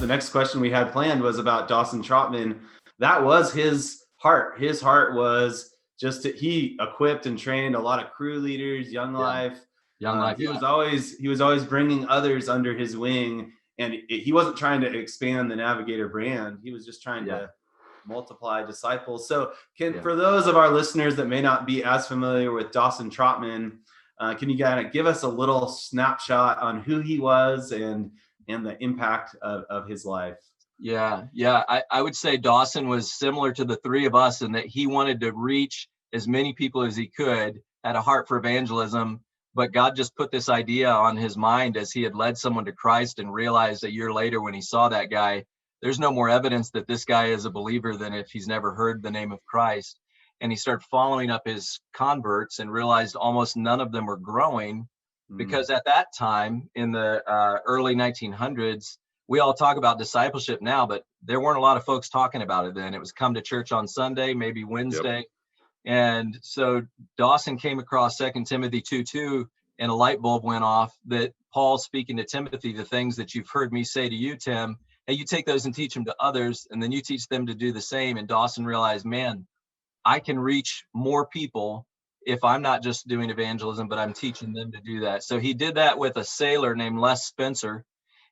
the next question we had planned was about Dawson Trotman. That was his heart. His heart was just he equipped and trained a lot of crew leaders, Young Life. He was always bringing others under his wing, and he wasn't trying to expand the Navigator brand. He was just trying to multiply disciples. So for those of our listeners that may not be as familiar with Dawson Trotman, can you kind of give us a little snapshot on who he was and the impact of his life? Yeah. I would say Dawson was similar to the three of us in that he wanted to reach as many people as he could, had a heart for evangelism, but God just put this idea on his mind as he had led someone to Christ and realized a year later when he saw that guy, there's no more evidence that this guy is a believer than if he's never heard the name of Christ. And he started following up his converts and realized almost none of them were growing because at that time in the early 1900s, we all talk about discipleship now, but there weren't a lot of folks talking about it then. It was come to church on Sunday, maybe Wednesday. Yep. And so Dawson came across 2 Timothy 2:2, and a light bulb went off that Paul's speaking to Timothy, the things that you've heard me say to you, Tim, and you take those and teach them to others, and then you teach them to do the same. And Dawson realized, man, I can reach more people if I'm not just doing evangelism, but I'm teaching them to do that. So he did that with a sailor named Les Spencer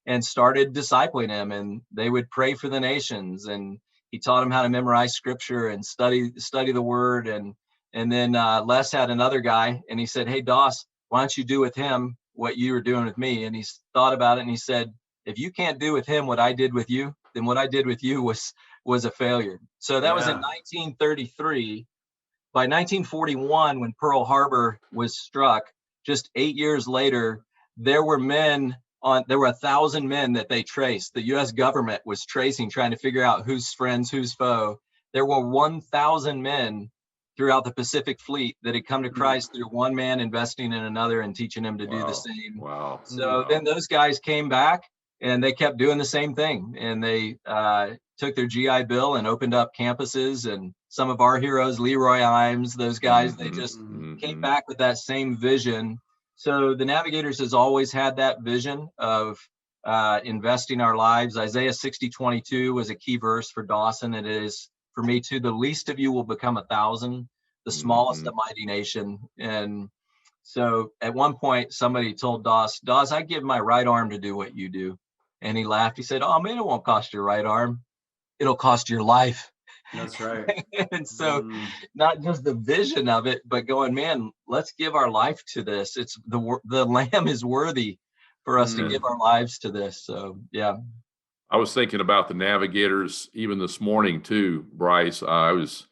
and started discipling him, and they would pray for the nations. And he taught him how to memorize scripture and study the word. And then Les had another guy, and he said, hey, Doss, why don't you do with him what you were doing with me? And he thought about it, and he said, if you can't do with him what I did with you, then what I did with you was a failure. So that was in 1933. By 1941, when Pearl Harbor was struck, just 8 years later, there were 1,000 men that they traced. The U.S. government was tracing, trying to figure out who's friends, who's foe. There were 1,000 men throughout the Pacific Fleet that had come to Christ through one man investing in another and teaching him to do the same. Wow. So then those guys came back and they kept doing the same thing. And they took their GI Bill and opened up campuses. And some of our heroes, Leroy Imes, those guys, they just came back with that same vision. So the Navigators has always had that vision of investing our lives. Isaiah 60:22 was a key verse for Dawson. It is for me too. The least of you will become 1,000, the smallest a mighty nation. And so at one point, somebody told Doss, I give my right arm to do what you do. And he laughed. He said, oh man, it won't cost your right arm. It'll cost your life. That's right. And so not just the vision of it, but going, man, let's give our life to this. It's the Lamb is worthy for us to give our lives to this. So, yeah. I was thinking about the Navigators even this morning too, Bryce. I was,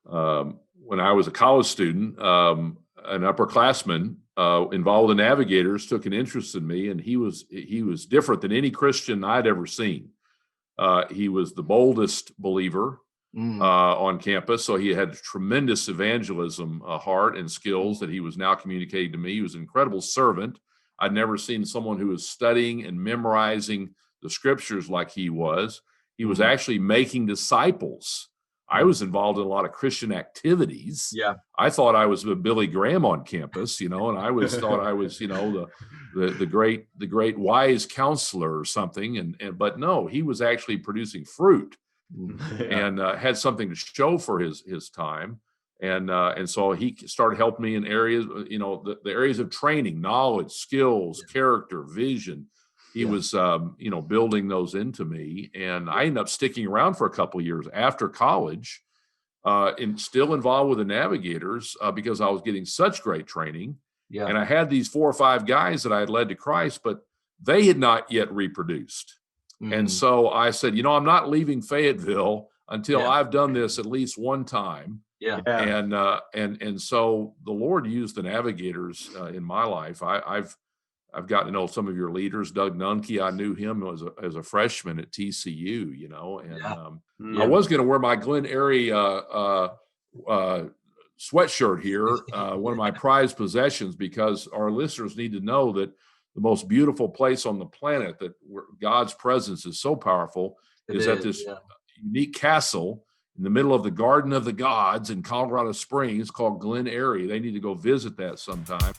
when I was a college student, an upperclassman involved in Navigators took an interest in me, and he was different than any Christian I'd ever seen. He was the boldest believer on campus. So he had tremendous evangelism heart and skills that he was now communicating to me. He was an incredible servant. I'd never seen someone who was studying and memorizing the scriptures like he was. He was actually making disciples. I was involved in a lot of Christian activities. Yeah. I thought I was a Billy Graham on campus, and I thought I was, the great wise counselor or something. But no, he was actually producing fruit and had something to show for his time. And so he started helping me in areas, the areas of training, knowledge, skills, character, vision. He was, building those into me. And I ended up sticking around for a couple of years after college and still involved with the Navigators because I was getting such great training. Yeah. And I had these 4 or 5 guys that I had led to Christ, but they had not yet reproduced. And so I said, I'm not leaving Fayetteville until I've done this at least one time. Yeah. And so the Lord used the Navigators in my life. I've gotten to know some of your leaders. Doug Nunke, I knew him as a freshman at TCU, I was going to wear my Glen Airy sweatshirt here, one of my prized possessions, because our listeners need to know that the most beautiful place on the planet where God's presence is so powerful is at this unique castle in the middle of the Garden of the Gods in Colorado Springs called Glen Airy. They need to go visit that sometime.